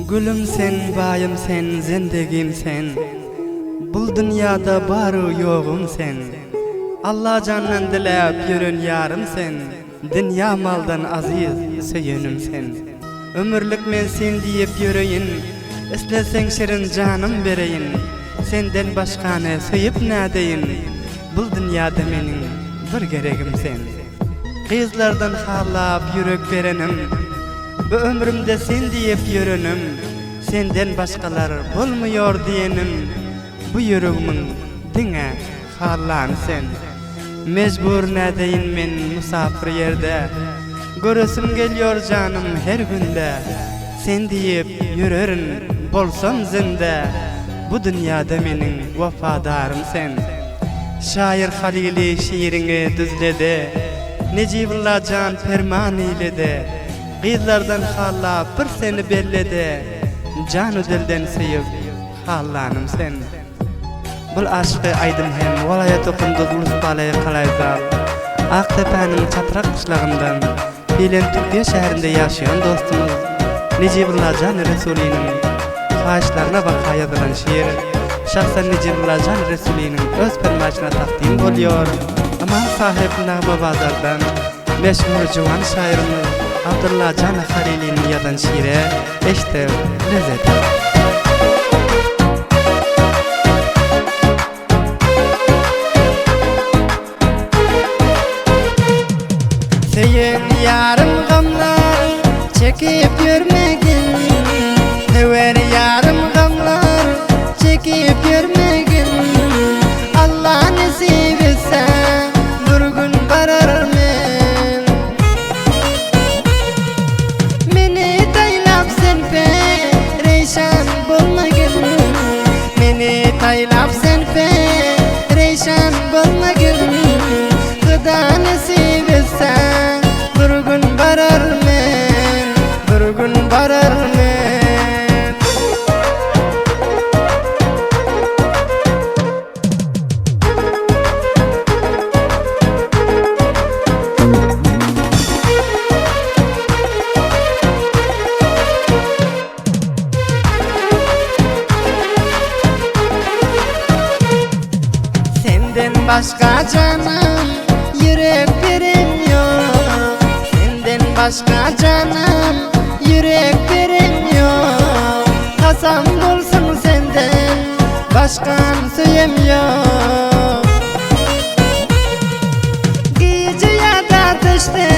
Gülüm sen, bayım sen, zindegim sen. Bul dünyada barı yoğum sen. Allah candan dilep yürün yarım sen. Dünya maldan aziz söyünüm sen. Ömürlük men sen diyip yürüyin. İstesen şirin canım bereyin. Senden başkana söyüp nadeyin. Bul dünyada menin bir geregim sen. Kızlardan halap yürek verenim. Bu ömrümde sen diyip yürünüm. Senden başkalar bulmuyor diyenim. Bu yüreğimin dine harlan sen. Mecbur nedeyin men musafir yerde. Görüsüm geliyor canım her günde. Sen diyip yürürün bolsam zinde. Bu dünyada menin vafadarım sen. Şair Halili şiirini düzledi. Necibullah can ferman eyledi. Kızlardan halla bir seni belledi. Canı dilden sevip hallanım sen. Bul aşkı aydım hem vilayet okunduz Mustafalı'yı Kalayzal. Aktepe'nin çatrak kışlağından Bilen Türkiye şehrinde yaşayan dostumuz Necibullah Can Resuli'nin faişlerine vaka yazılan şiir şahsen Necibullah Can Resuli'nin öz fermaşına takdim oluyor. Aman sahip Nağma Bazar'dan meşhur civan şairimiz Abdullah Can Halili'nin yazan şiire işte lezzet. Seyin yarım gamlar çekip yürmegin. Sever yarım gamlar çekip yürmegin. Allah nasip etse bir gün barar men. Meni taylap sen perişan bolmagin. Meni taylap sen perişan bolmagin. Xuda nasip etse bir gün barar men, bir gün barar men. Senden başka canım yürek verim yok. Senden başka canım yürek verim yok. Kasam dolsun senden başkan söyem yok. Gece ya da düşte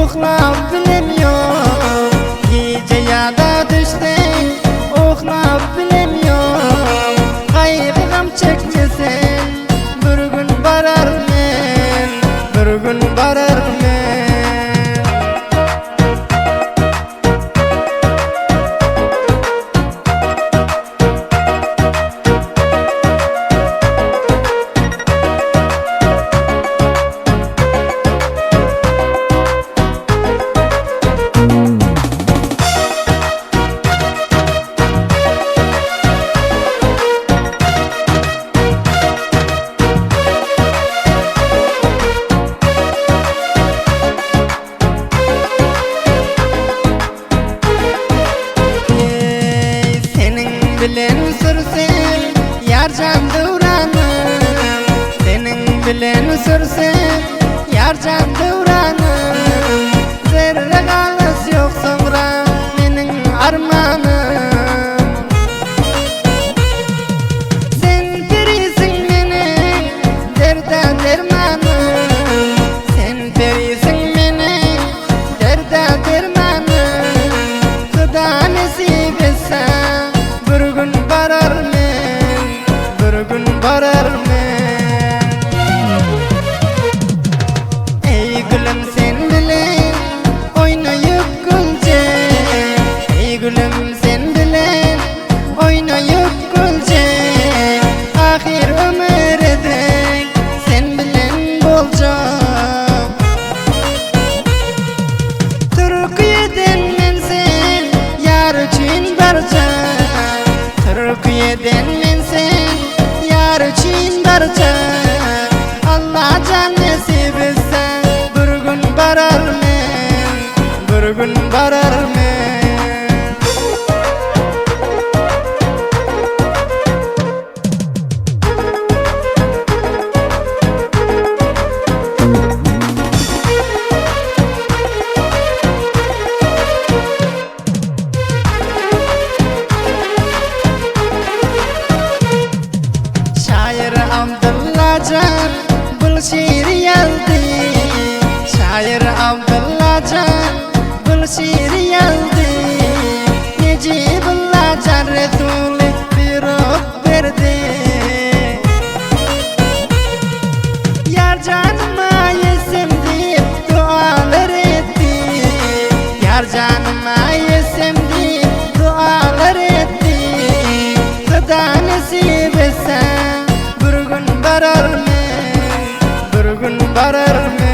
uxlap bilem yok. Gece ya da düşte uxlap bilem yok. Kaygı gam çekmesen bir gün barar men, bir gün barar men. Bilen sürsem yar can devranım. Senin bilen sürsem yar can devranım. Zerre galas yok sonra menin armanım. Sen perisin menin derde dermanım. Sen perisin menin derde dermanım. Xuda nasip etse bir gün barar men, bir gün barar men. Ey gülüm sen bilen oynayıp gülecek. Ey gülüm sen Huda nasip etse bir gün barar men, bir gün barar men.